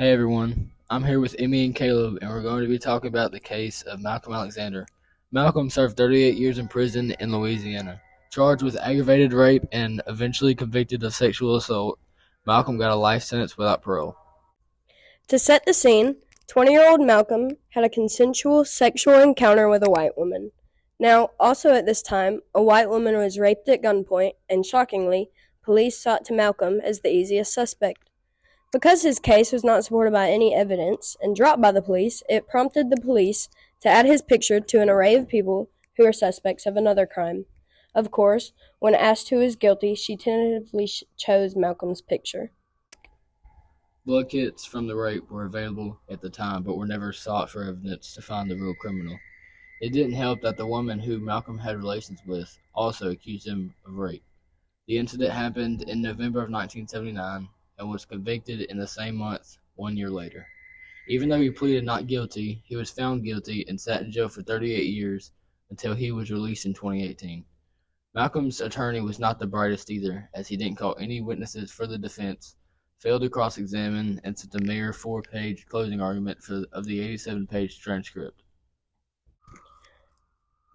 Hey everyone, I'm here with Emmy and Caleb, and we're going to be talking about the case of Malcolm Alexander. Malcolm served 38 years in prison in Louisiana, charged with aggravated rape and eventually convicted of sexual assault. Malcolm got a life sentence without parole. To set the scene, 20-year-old Malcolm had a consensual sexual encounter with a white woman. Now, also at this time, a white woman was raped at gunpoint, and shockingly, police sought to Malcolm as the easiest suspect. Because his case was not supported by any evidence and dropped by the police, it prompted the police to add his picture to an array of people who were suspects of another crime. Of course, when asked who was guilty, she tentatively chose Malcolm's picture. Blood kits from the rape were available at the time, but were never sought for evidence to find the real criminal. It didn't help that the woman who Malcolm had relations with also accused him of rape. The incident happened in November of 1979 and was convicted in the same month 1 year later. Even though he pleaded not guilty, he was found guilty and sat in jail for 38 years until he was released in 2018. Malcolm's attorney was not the brightest either, as he didn't call any witnesses for the defense, failed to cross-examine, and sent a mere 4-page closing argument of the 87-page transcript.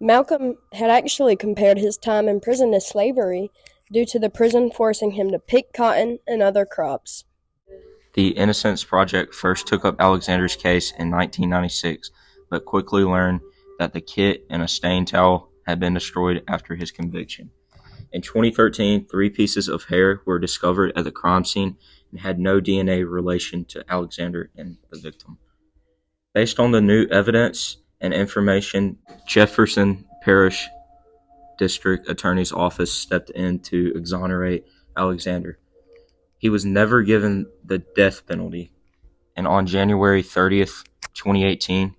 Malcolm had actually compared his time in prison to slavery due to the prison forcing him to pick cotton and other crops. The Innocence Project first took up Alexander's case in 1996, but quickly learned that the kit and a stained towel had been destroyed after his conviction. In 2013, 3 pieces of hair were discovered at the crime scene and had no DNA relation to Alexander and the victim. Based on the new evidence and information, Jefferson Parish District Attorney's Office stepped in to exonerate Alexander. He was never given the death penalty, and on January 30th, 2018,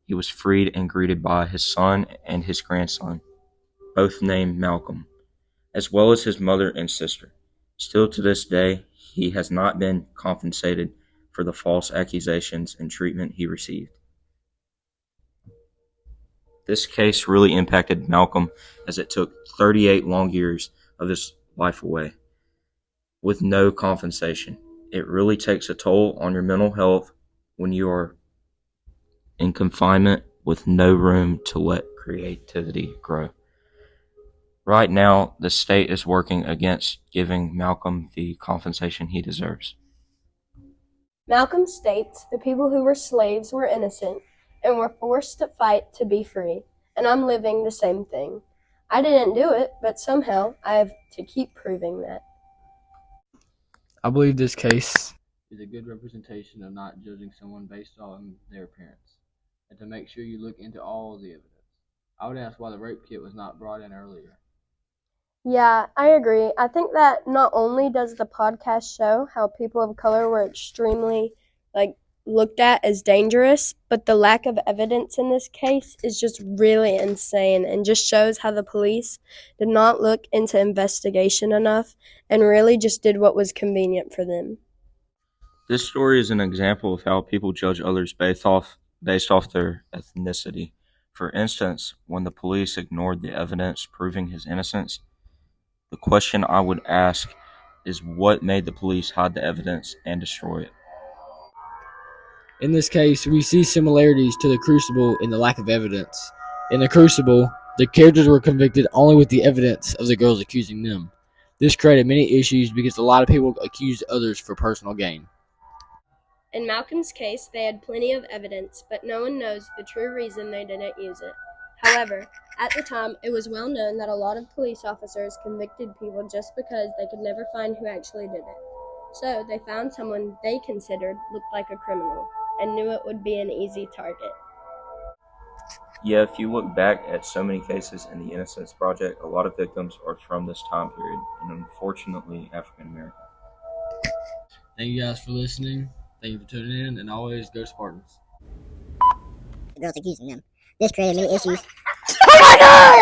he was freed and greeted by his son and his grandson, both named Malcolm, as well as his mother and sister. Still to this day, he has not been compensated for the false accusations and treatment he received. This case really impacted Malcolm, as it took 38 long years of his life away with no compensation. It really takes a toll on your mental health when you are in confinement with no room to let creativity grow. Right now, the state is working against giving Malcolm the compensation he deserves. Malcolm states the people who were slaves were innocent and were forced to fight to be free, and I'm living the same thing. I didn't do it, but somehow I have to keep proving that. I believe this case is a good representation of not judging someone based on their appearance, and to make sure you look into all the evidence. I would ask why the rape kit was not brought in earlier. Yeah, I agree. I think that not only does the podcast show how people of color were extremely looked at as dangerous, but the lack of evidence in this case is just really insane and just shows how the police did not look into investigation enough and really just did what was convenient for them. This story is an example of how people judge others based off their ethnicity. For instance, when the police ignored the evidence proving his innocence, the question I would ask is what made the police hide the evidence and destroy it? In this case, we see similarities to the crucible in the lack of evidence. In the crucible, the characters were convicted only with the evidence of the girls accusing them. This created many issues because a lot of people accused others for personal gain. In Malcolm's case, they had plenty of evidence, but no one knows the true reason they didn't use it. However, at the time, it was well known that a lot of police officers convicted people just because they could never find who actually did it. So they found someone they considered looked like a criminal and knew it would be an easy target. Yeah, if you look back at so many cases in the Innocence Project, a lot of victims are from this time period, and unfortunately African American. Thank you guys for listening. Thank you for tuning in, and always go Spartans. The girls accusing them. This created many issues. Oh my God!